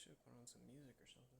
should put on some music or something.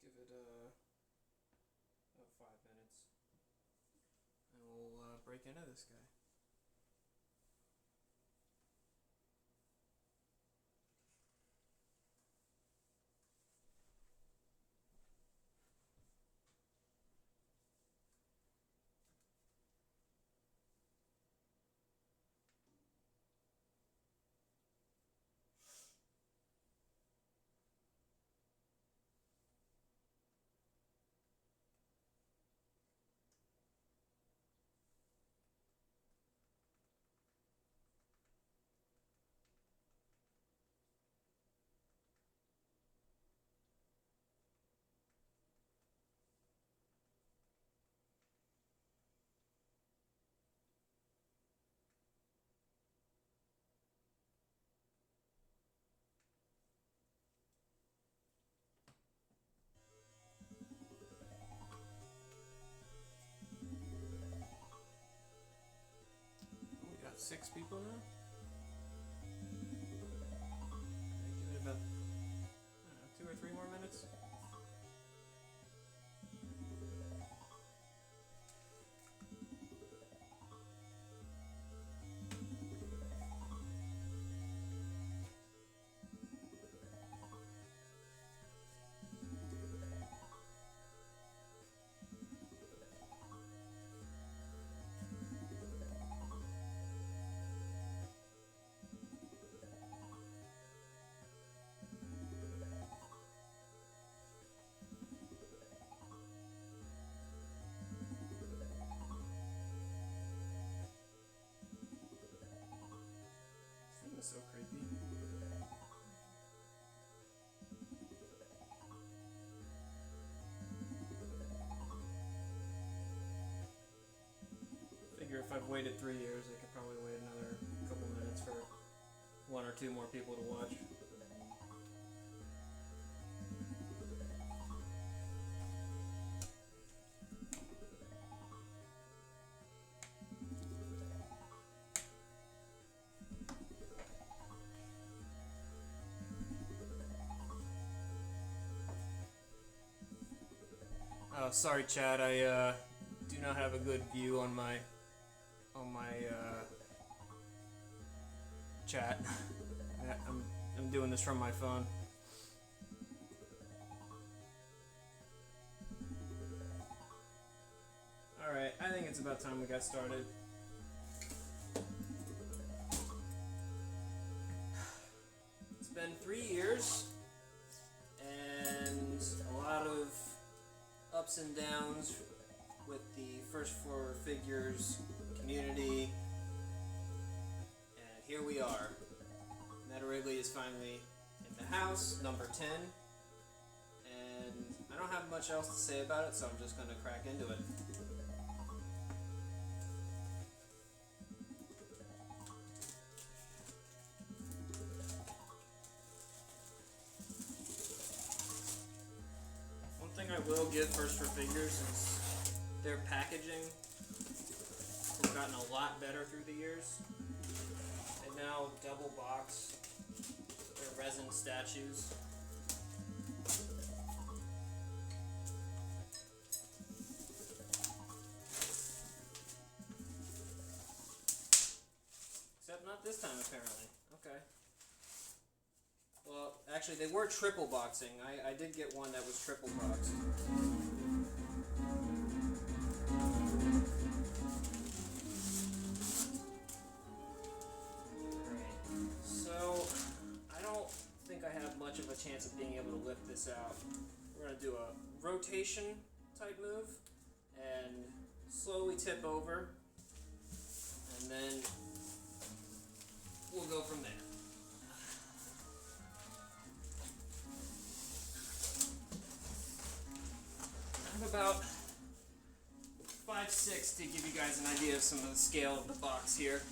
Give it about 5 minutes, and we'll break into this guy. We got 6 people now. Give it about, I don't know, 2 or 3 more minutes. This thing is so creepy. Figure if I've waited 3 years, I could probably wait another couple minutes for 1 or 2 more people to watch. Oh, sorry, Chad. I do not have a good view on my chat. I'm doing this from my phone. All right, I think it's about time we got started. It's been 3 years and a lot of ups and downs with the First Four Figures community, and here we are. Meta Ridley is finally in the house, number 10, and I don't have much else to say about it, so I'm just going to crack into it. One thing I will give First Four Figures is their packaging has gotten a lot better through the years. They now double box their resin statues. Except not this time, apparently. Okay. Actually, they were triple boxing. I did get one that was triple boxed. Alright, so I don't think I have much of a chance of being able to lift this out. We're going to do a rotation type move and slowly tip over, and then we'll go from there. I have about 5'6" to give you guys an idea of some of the scale of the box here.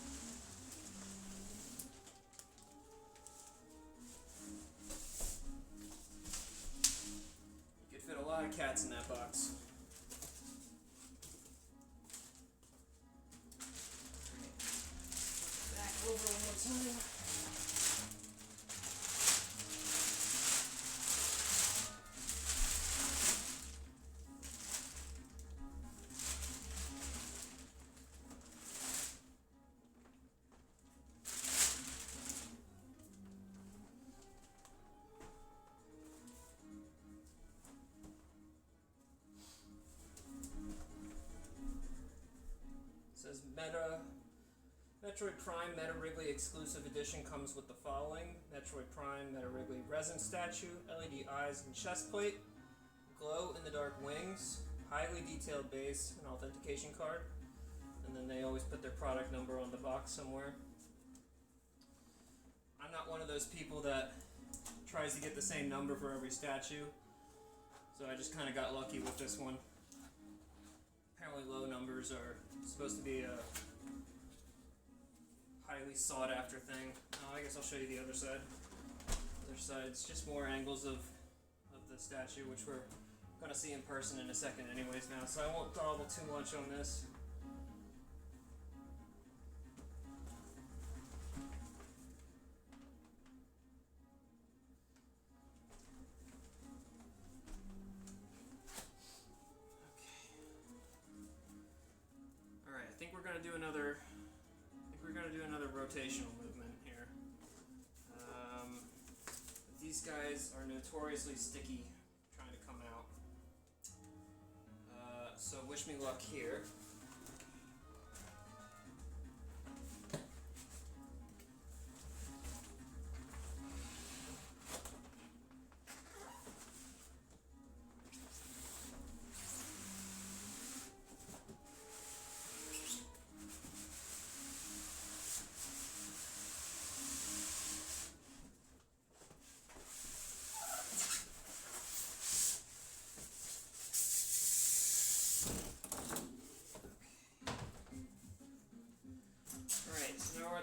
You could fit a lot of cats in that box. Back over one more time. Says Metroid Prime Meta Ridley exclusive edition comes with the following: Metroid Prime Meta Ridley resin statue, LED eyes and chest plate, glow in the dark wings, highly detailed base, and authentication card. And then they always put their product number on the box somewhere. I'm not one of those people that tries to get the same number for every statue, so I just kind of got lucky with this one. Apparently low numbers are supposed to be a highly sought after thing. I guess I'll show you the other side. Other side's just more angles of the statue, which we're going to see in person in a second anyways now, so I won't dawdle too much on this. I think we're going to do another rotational movement here. These guys are notoriously sticky trying to come out. So wish me luck here.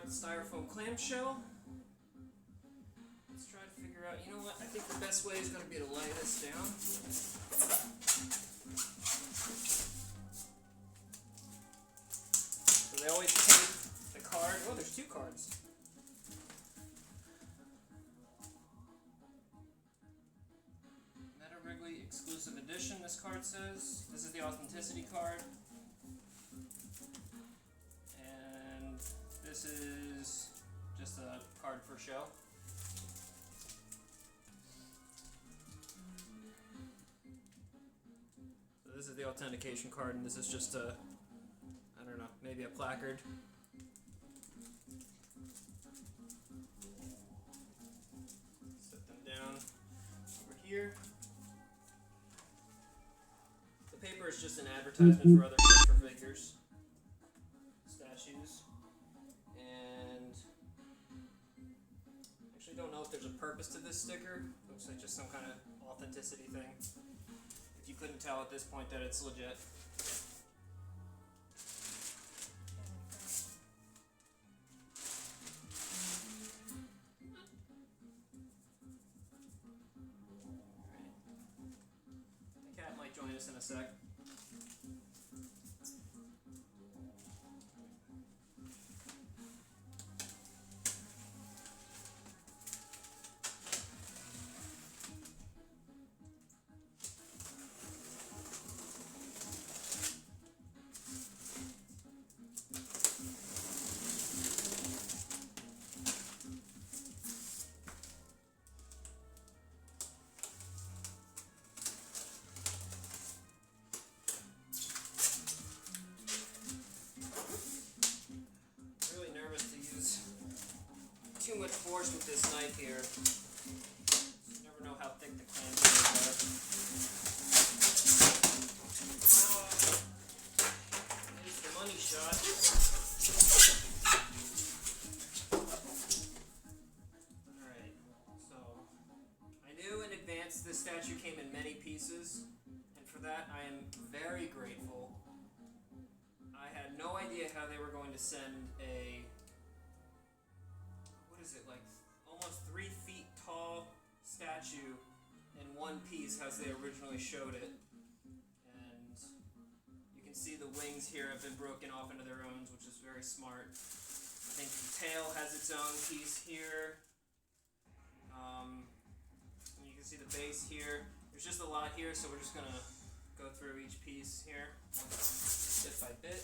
Styrofoam clamshell. Let's try to figure out, you know what, I think the best way is going to be to lay this down. So they always take the card. Oh, there's two cards. Meta Ridley exclusive edition, this card says. This is the authenticity card. This is just a card for show. So this is the authentication card, and this is just a, I don't know, maybe a placard. Set them down over here. The paper is just an advertisement for other picture figures, statues. Don't know if there's a purpose to this sticker. Looks like just some kind of authenticity thing. If you couldn't tell at this point that it's legit. The cat might join us in a sec. this knife here. You never know how thick the clam are. There's the money shot. Alright, so I knew in advance this statue came in many pieces, and for that I am very grateful. I had no idea how they were going to send a, what is it, like almost 3 feet tall statue in one piece as they originally showed it. And you can see the wings here have been broken off into their own, which is very smart. I think the tail has its own piece here. And you can see the base here. There's just a lot here, so we're just going to go through each piece here, bit by bit.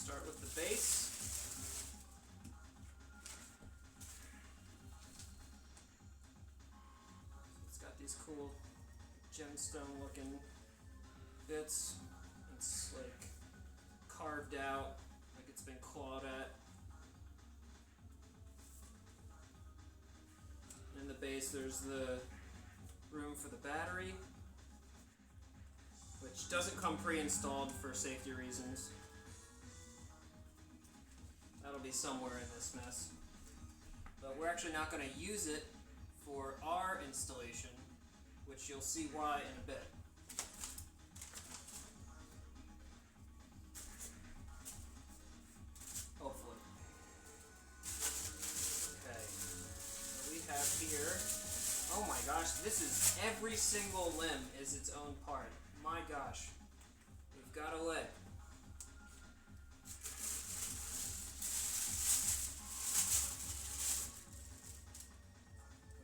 Start with the base. It's got these cool gemstone looking bits. It's like carved out, like it's been clawed at. In the base there's the room for the battery, which doesn't come pre-installed for safety reasons. That'll be somewhere in this mess. But we're actually not going to use it for our installation, which you'll see why in a bit. Hopefully. Okay. So we have here, oh my gosh, this is every single limb is its own part. My gosh. We've got a leg.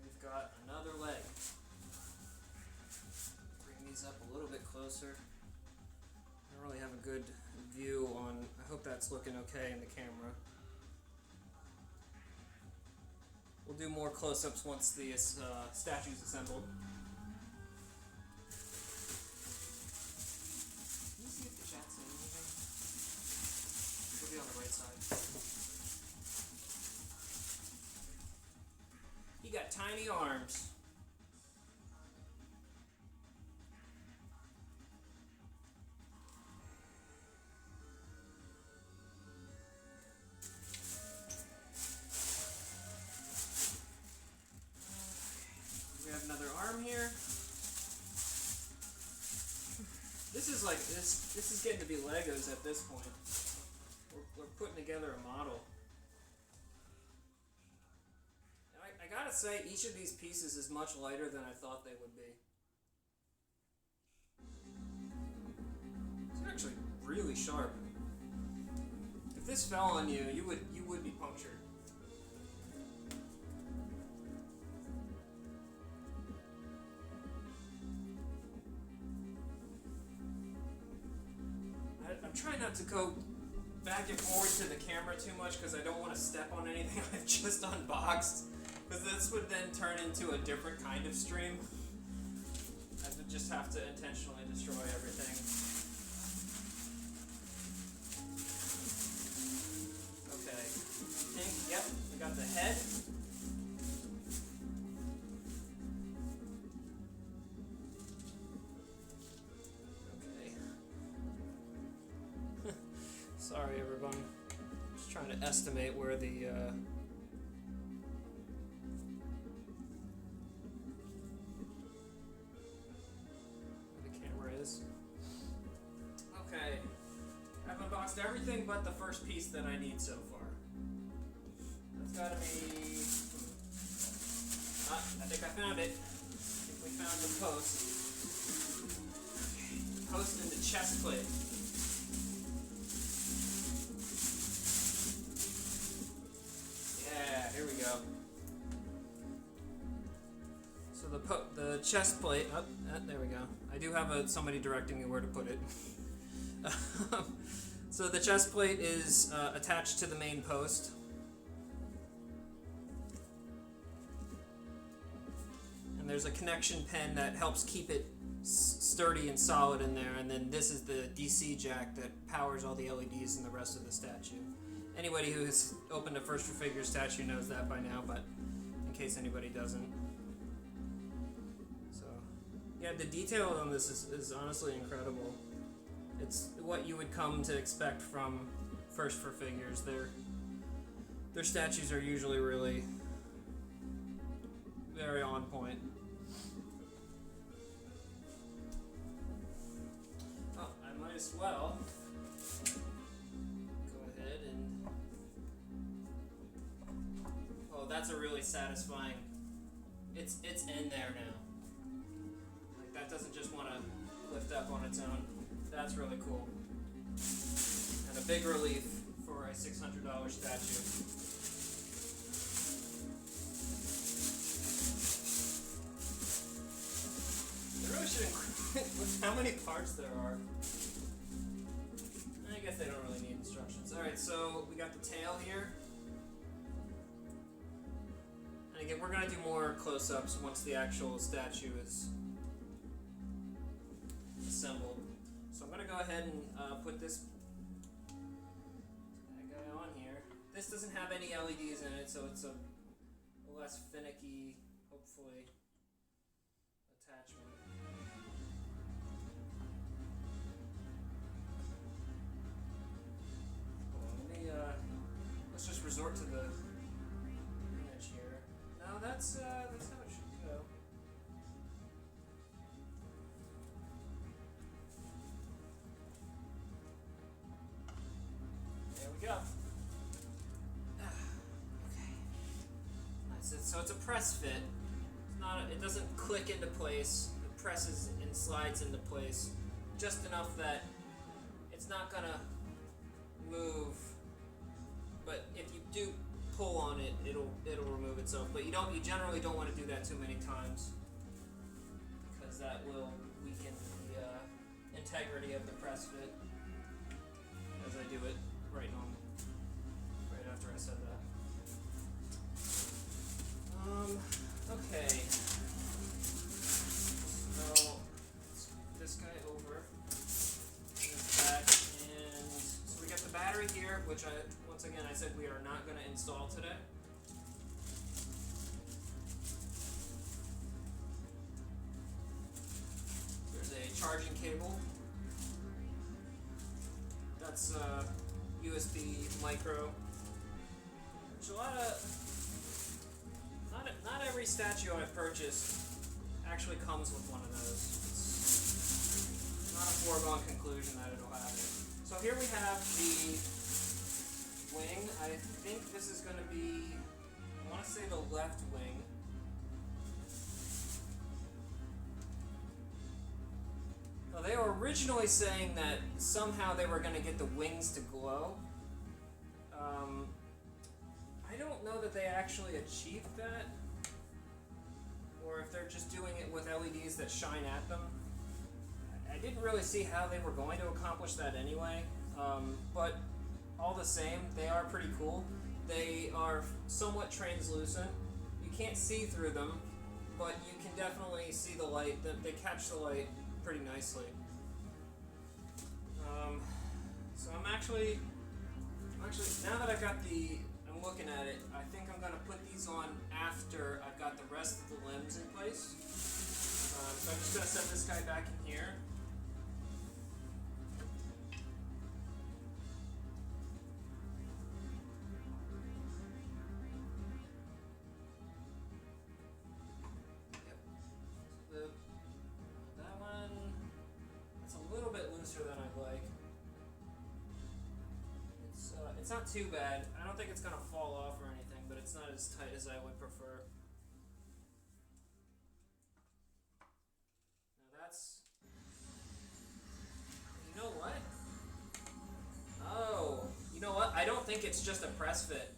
We've got another leg. Bring these up a little bit closer. I don't really have a good view on, I hope that's looking okay in the camera. We'll do more close-ups once the statue's assembled. Can you see if the chat's saying anything? It'll be on the right side. He got tiny arms. We have another arm here. This is like this is getting to be Legos at this point. We're putting together a model. And I gotta say, each of these pieces is much lighter than I thought they would be. It's actually really sharp. If this fell on you, you would be punctured. I'm trying not to go back and forward to the camera too much because I don't want to step on anything I've just unboxed, because this would then turn into a different kind of stream. I would just have to intentionally destroy everything. Okay, I think, yep, we got the head. Sorry, everyone. Just trying to estimate where the camera is. Okay, I've unboxed everything but the first piece that I need so far. That's gotta be. I think I found it. I think we found the post. Post in the chest plate. Here we go. So the chest plate. Oh, there we go. I do have somebody directing me where to put it. So the chest plate is attached to the main post. And there's a connection pin that helps keep it sturdy and solid in there. And then this is the DC jack that powers all the LEDs in the rest of the statue. Anybody who has opened a First for Figures statue knows that by now, but in case anybody doesn't. So, yeah, the detail on this is honestly incredible. It's what you would come to expect from First for Figures. Their statues are usually really very on point. Oh, I might as well go ahead and... Oh, that's a really satisfying... It's in there now. Like, that doesn't just want to lift up on its own. That's really cool. And a big relief for a $600 statue. They really should include with how many parts there are. I guess they don't really need instructions. Alright, so we got the tail here. And again, we're going to do more close-ups once the actual statue is assembled. So I'm going to go ahead and put this guy on here. This doesn't have any LEDs in it, so it's a less finicky, hopefully, attachment. Let's just resort to the image here. No, that's how it should go. There we go. Okay. That's it. So it's a press fit. It's not. It doesn't click into place. It presses and slides into place just enough that it's not gonna move. But if you do pull on it, it'll remove itself. But you generally don't want to do that too many times, because that will weaken the integrity of the press fit. As I do it right after I said that. Okay. So let's move this guy over. This back, and so we got the battery here, which once again I said we are not going to install today. There's a charging cable. That's USB micro. There's a lot of not every statue I've purchased actually comes with one of those. It's not a foregone conclusion that it'll have it. So here we have the wing. I think this is going to be, I want to say the left wing. Well, they were originally saying that somehow they were going to get the wings to glow. I don't know that they actually achieved that, or if they're just doing it with LEDs that shine at them. I didn't really see how they were going to accomplish that anyway, but all the same, they are pretty cool. They are somewhat translucent. You can't see through them, but you can definitely see the light. They catch the light pretty nicely. So I'm actually, now that I've got I'm looking at it, I think I'm going to put these on after I've got the rest of the limbs in place. So I'm just going to set this guy back in here. Yep. That one, it's a little bit looser than I'd like. It's not too bad. I don't think it's going to fall off or anything, but it's not as tight as I would prefer. Now that's... You know what? Oh, you know what? I don't think it's just a press fit.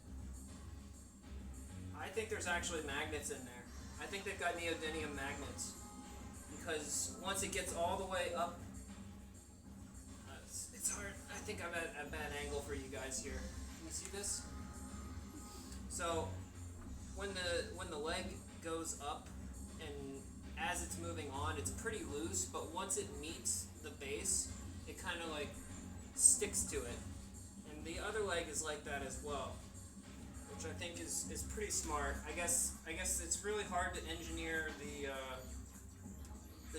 I think there's actually magnets in there. I think they've got neodymium magnets. Because once it gets all the way up, it's hard. I think I'm at a bad angle for you guys here. Can you see this? So when the leg goes up, and as it's moving on, it's pretty loose, but once it meets the base, it kind of like sticks to it. And the other leg is like that as well, which I think is pretty smart. I guess it's really hard to engineer the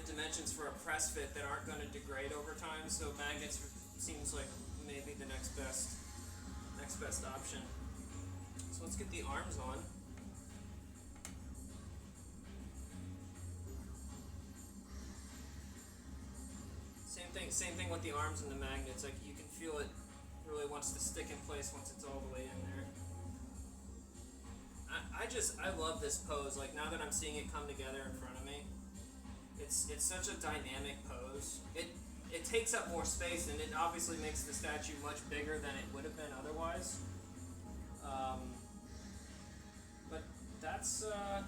dimensions for a press fit that aren't going to degrade over time. So magnets seems like maybe the next best option. So let's get the arms on. Same thing with the arms and the magnets. Like you can feel it really wants to stick in place once it's all the way in there. I love this pose. Like now that I'm seeing it come together in front of me, it's such a dynamic pose. It takes up more space, and it obviously makes the statue much bigger than it would have been otherwise. But that's I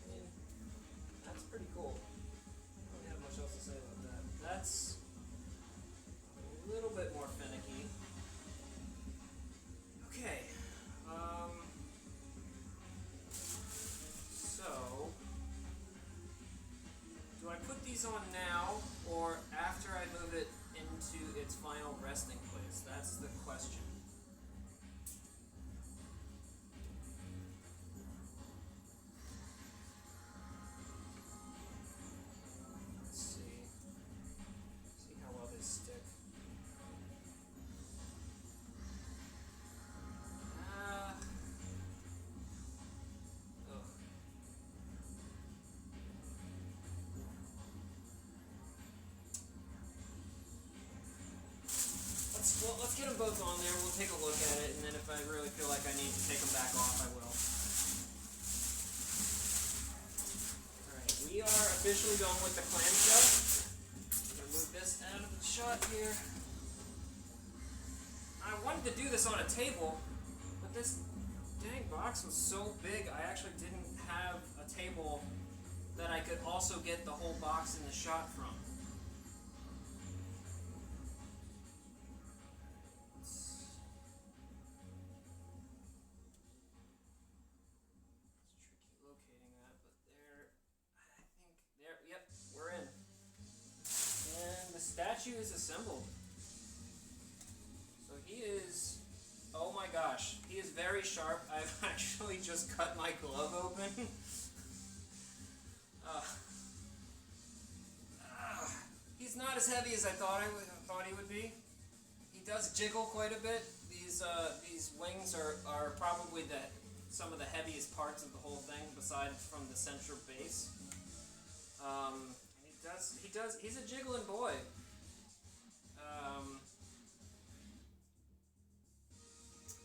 mean, that's pretty cool. I don't have much else to say about that. That's a little bit more finicky. Okay. So, do I put these on now or after I move it into its final resting place? That's the question. Let's see how well they stick. Let's get them both on there. We'll take a look at it, and then if I really feel like I need to take them back off, I will. Alright, we are officially going with the clamshell. I'm going to move this out of the shot here. I wanted to do this on a table, but this dang box was so big, I actually didn't have a table that I could also get the whole box in the shot from. Statue is assembled. So he is, oh my gosh, he is very sharp. I've actually just cut my glove open. He's not as heavy as I thought he would be. He does jiggle quite a bit. These wings are probably some of the heaviest parts of the whole thing, besides from the central base. He's a jiggling boy.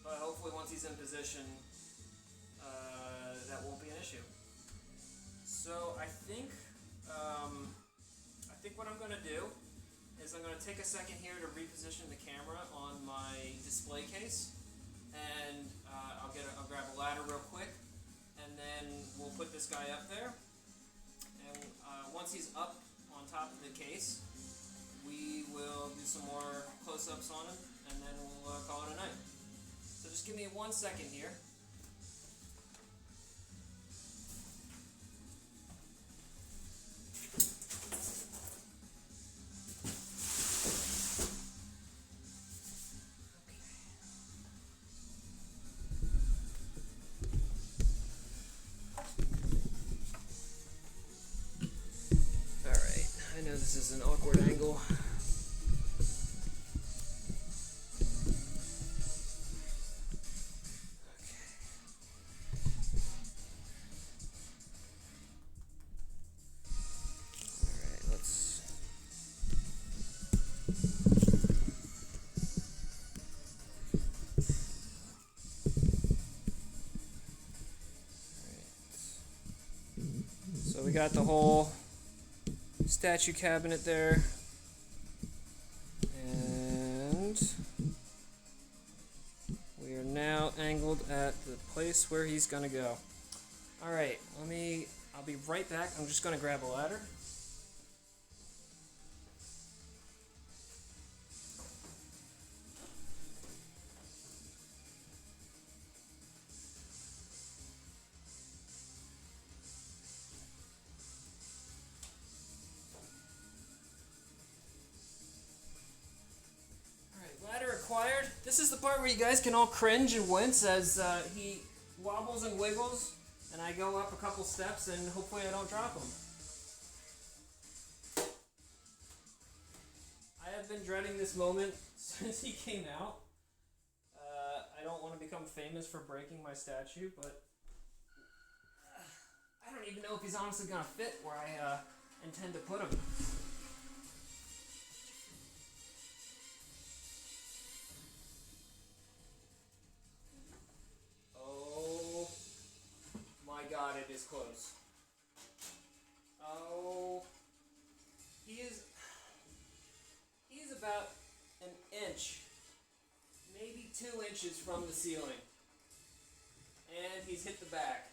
But hopefully once he's in position, that won't be an issue. So I think what I'm going to do is I'm going to take a second here to reposition the camera on my display case, and I'll grab a ladder real quick, and then we'll put this guy up there. And once he's up on top of the case, we will do some more close-ups on him, and then we'll call it a night. So just give me 1 second here. I know this is an awkward angle. Alright, let's... So we got the whole statue cabinet there, and we are now angled at the place where he's gonna go. Alright, I'll be right back. I'm just gonna grab a ladder. This is the part where you guys can all cringe and wince as he wobbles and wiggles, and I go up a couple steps, and hopefully I don't drop him. I have been dreading this moment since he came out. I don't want to become famous for breaking my statue, but I don't even know if he's honestly going to fit where I intend to put him. Oh my god, it is close. Oh, he is about an inch, maybe 2 inches from the ceiling. And he's hit the back.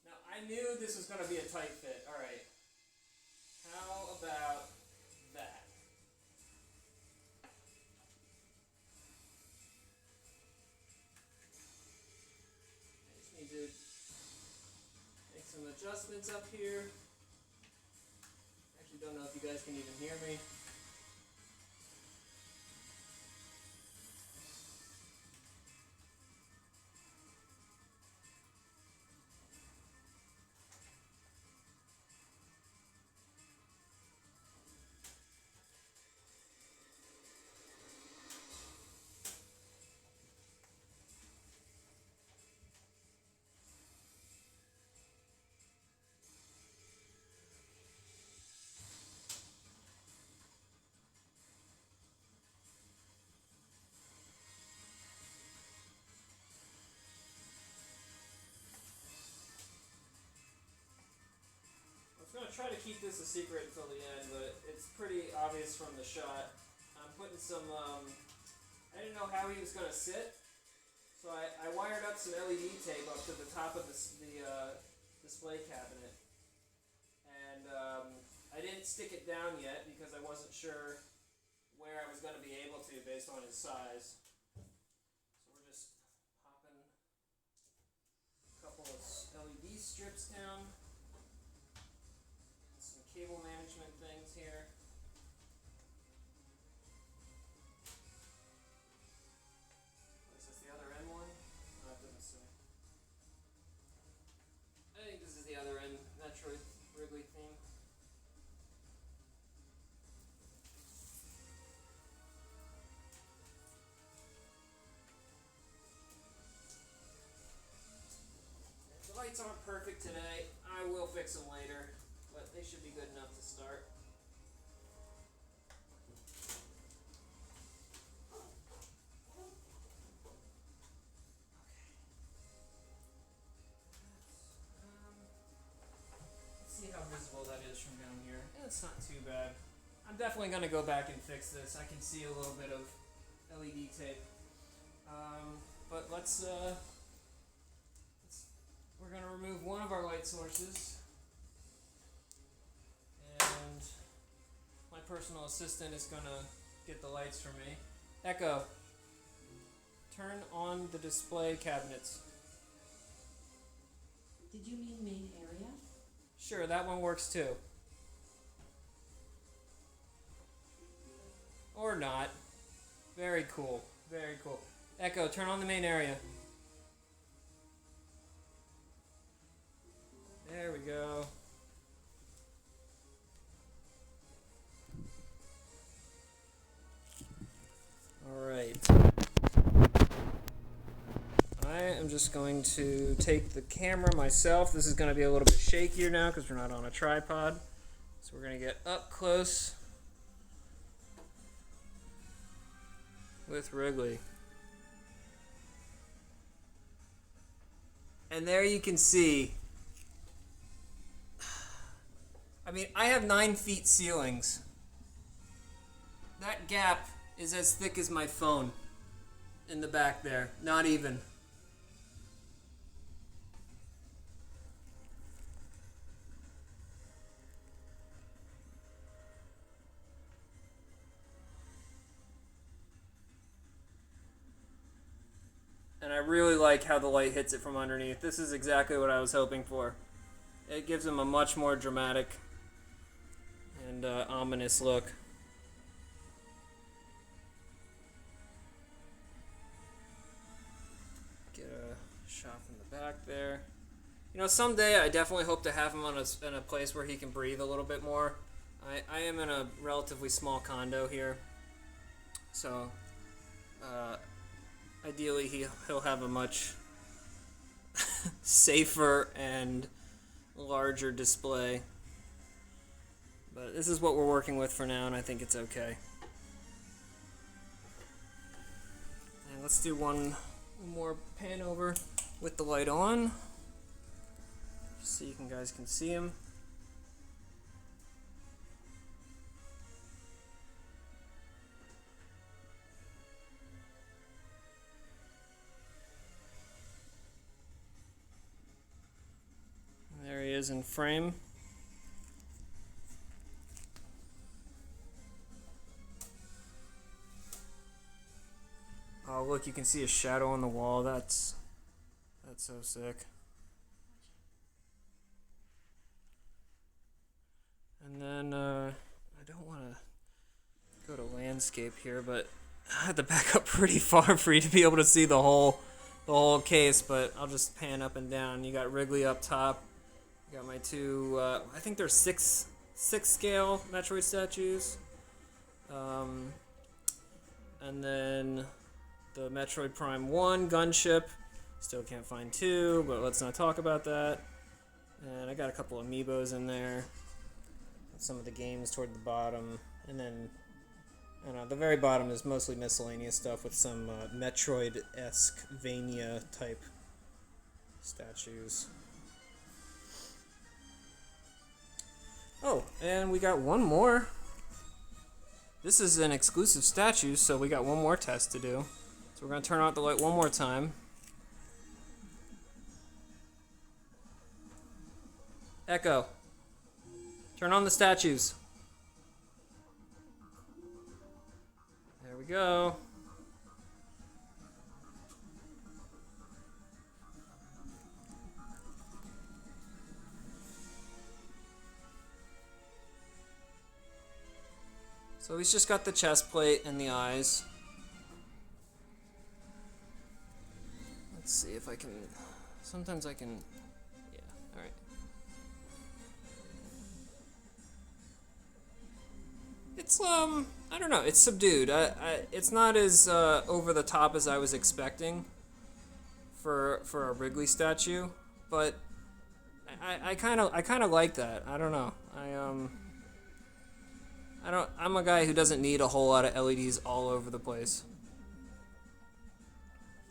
Now, I knew this was going to be a tight fit. Alright. How about that? I just need to make some adjustments up here. Actually, don't know if you guys can even hear me. I'm going to try to keep this a secret until the end, but it's pretty obvious from the shot. I'm putting some, I didn't know how he was going to sit, so I wired up some LED tape up to the top of the display cabinet. And I didn't stick it down yet because I wasn't sure where I was going to be able to based on his size. So we're just popping a couple of LED strips down. Cable management things here. Is this the other end one? No, it doesn't say. I think this is the other end, Meta Ridley theme. The lights aren't perfect today. I will fix them later. But they should be good enough to start. Let's see how visible that is from down here. It's not too bad. I'm definitely going to go back and fix this. I can see a little bit of LED tape. But we're going to remove one of our light sources. And my personal assistant is going to get the lights for me. Echo, turn on the display cabinets. Did you mean main area? Sure, that one works too. Or not. Very cool. Very cool. Echo, turn on the main area. There we go. Alright. I am just going to take the camera myself. This is going to be a little bit shakier now because we're not on a tripod. So we're going to get up close with Wrigley. And there you can see, I mean, I have 9 feet ceilings. That gap is as thick as my phone in the back there. Not even. And I really like how the light hits it from underneath. This is exactly what I was hoping for. It gives him a much more dramatic and ominous look. shop in the back there. You know, someday I definitely hope to have him in a place where he can breathe a little bit more. I am in a relatively small condo here, so ideally he'll have a much safer and larger display. But this is what we're working with for now, and I think it's okay. And let's do one more pan over with the light on, just so you guys can see him. There he is in frame. Oh, look, you can see a shadow on the wall. That's so sick. And then, I don't want to go to landscape here, but I had to back up pretty far for you to be able to see the whole case, but I'll just pan up and down. You got Wrigley up top. You got my two, I think they're six scale Metroid statues. And then the Metroid Prime 1 gunship. Still can't find 2, but let's not talk about that. And I got a couple amiibos in there. Some of the games toward the bottom. And then, I don't know, the very bottom is mostly miscellaneous stuff with some Metroid-esque Vania type statues. Oh, and we got one more. This is an exclusive statue, so we got one more test to do. So we're going to turn out the light one more time. Echo. Turn on the statues. There we go. So he's just got the chest plate and the eyes. Let's see if I can... Sometimes I can... Yeah, alright. It's, I don't know, it's subdued. It's not as over the top as I was expecting for a Wrigley statue, but I kind of like that. I don't know. I'm a guy who doesn't need a whole lot of LEDs all over the place.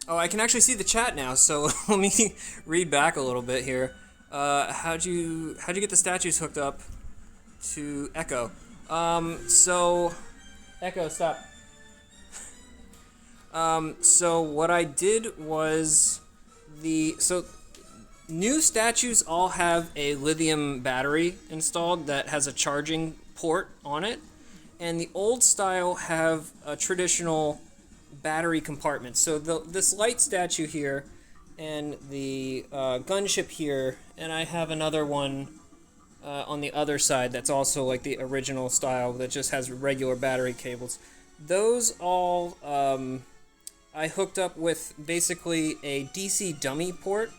Oh, I can actually see the chat now, so let me read back a little bit here. How'd you get the statues hooked up to Echo? So Echo, stop. So what I did was new statues all have a lithium battery installed that has a charging port on it, and the old style have a traditional battery compartment. So this light statue here and the gunship here, and I have another one on the other side that's also like the original style that just has regular battery cables. Those all I hooked up with basically a DC dummy port.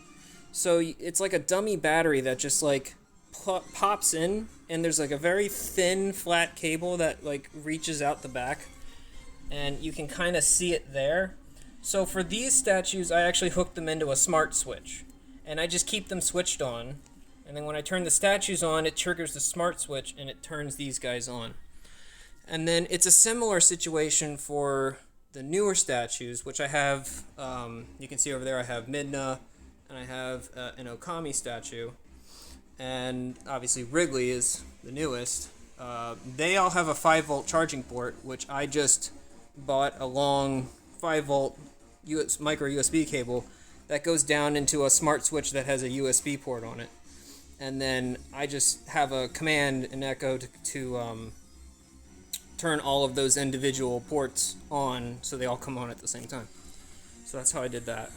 So it's like a dummy battery that just like pops in, and there's like a very thin flat cable that like reaches out the back, and you can kind of see it there. So for these statues, I actually hooked them into a smart switch, and I just keep them switched on, and then when I turn the statues on, it triggers the smart switch and it turns these guys on. And then it's a similar situation for the newer statues, which I have, you can see over there I have Midna, and I have an Okami statue, and obviously Wrigley is the newest. They all have a 5-volt charging port, which I just bought a long 5-volt micro USB cable that goes down into a smart switch that has a USB port on it. And then I just have a command in Echo to turn all of those individual ports on so they all come on at the same time. So that's how I did that.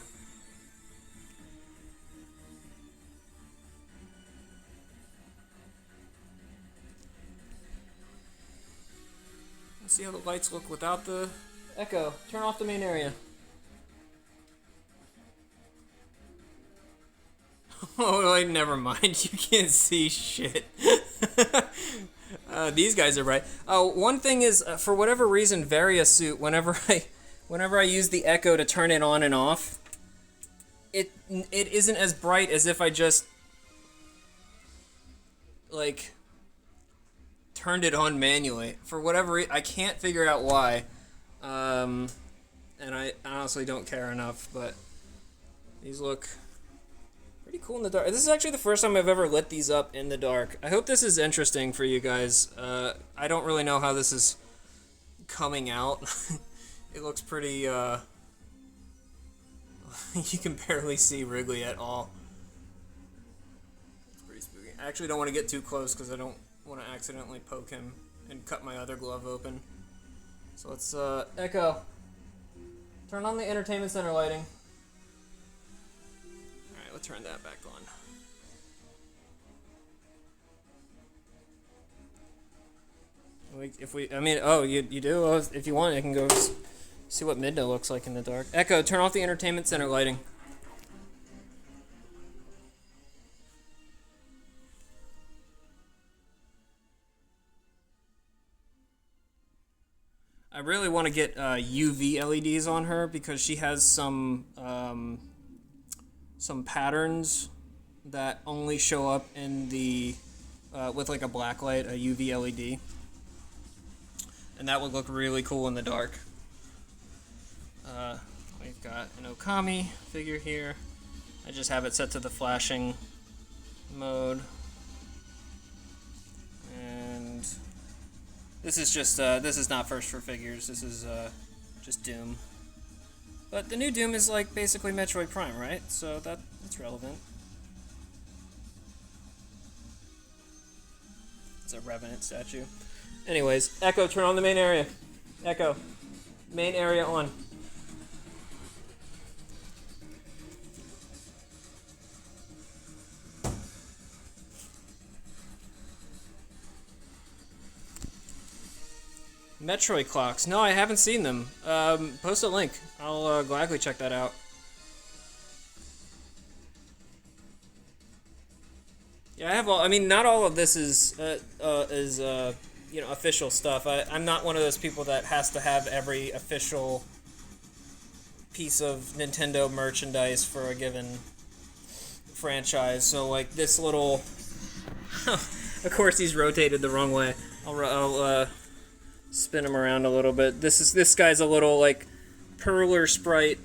Let's see how the lights look without the Echo. Turn off the main area. really? Never mind. You can't see shit. These guys are bright. Oh, one thing is, for whatever reason, Varia suit. Whenever I use the echo to turn it on and off, it isn't as bright as if I just like turned it on manually. For whatever reason, I can't figure out why. And I honestly don't care enough, but these look pretty cool in the dark. This is actually the first time I've ever lit these up in the dark. I hope this is interesting for you guys. I don't really know how this is coming out. It looks pretty, you can barely see Wrigley at all. It's pretty spooky. I actually don't want to get too close because I don't want to accidentally poke him and cut my other glove open. So let's, Echo, turn on the entertainment center lighting. Alright, we'll turn that back on. You do? Oh, if you want, I can go see what Midna looks like in the dark. Echo, turn off the entertainment center lighting. I really want to get UV LEDs on her because she has some patterns that only show up in the with like a black light, a UV LED, and that would look really cool in the dark. We've got an Okami figure here. I just have it set to the flashing mode, and this is just this is not first for figures. This is just Doom. But the new Doom is like basically Metroid Prime, right? So that's relevant. It's a Revenant statue. Anyways, Echo, turn on the main area. Echo, main area on. Metroid clocks. No, I haven't seen them. Post a link. I'll gladly check that out. Yeah, I have all. I mean, not all of this is you know, official stuff. I'm not one of those people that has to have every official piece of Nintendo merchandise for a given franchise. So like this little. Of course, he's rotated the wrong way. I'll spin him around a little bit. This guy's a little like perler sprite.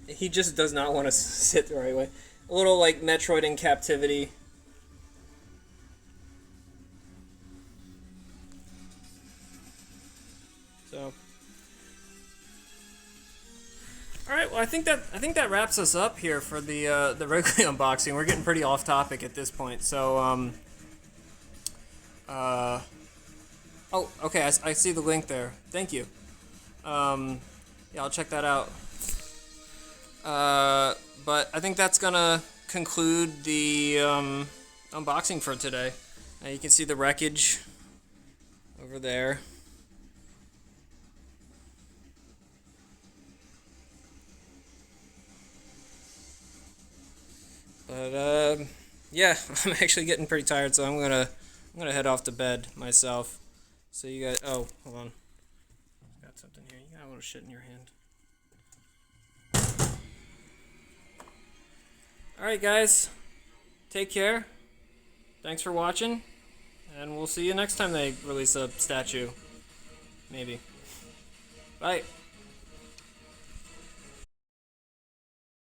He just does not want to sit the right way. A little like Metroid in captivity. So, all right. Well, I think that wraps us up here for the Wrigley unboxing. We're getting pretty off topic at this point. So, oh, okay, I see the link there. Thank you. Yeah, I'll check that out. But I think that's gonna conclude the unboxing for today. You can see the wreckage over there. But yeah, I'm actually getting pretty tired, so I'm gonna head off to bed myself. So you guys, oh, hold on. Got something here. You got a little shit in your hand. Alright guys, take care. Thanks for watching. And we'll see you next time they release a statue. Maybe. Bye.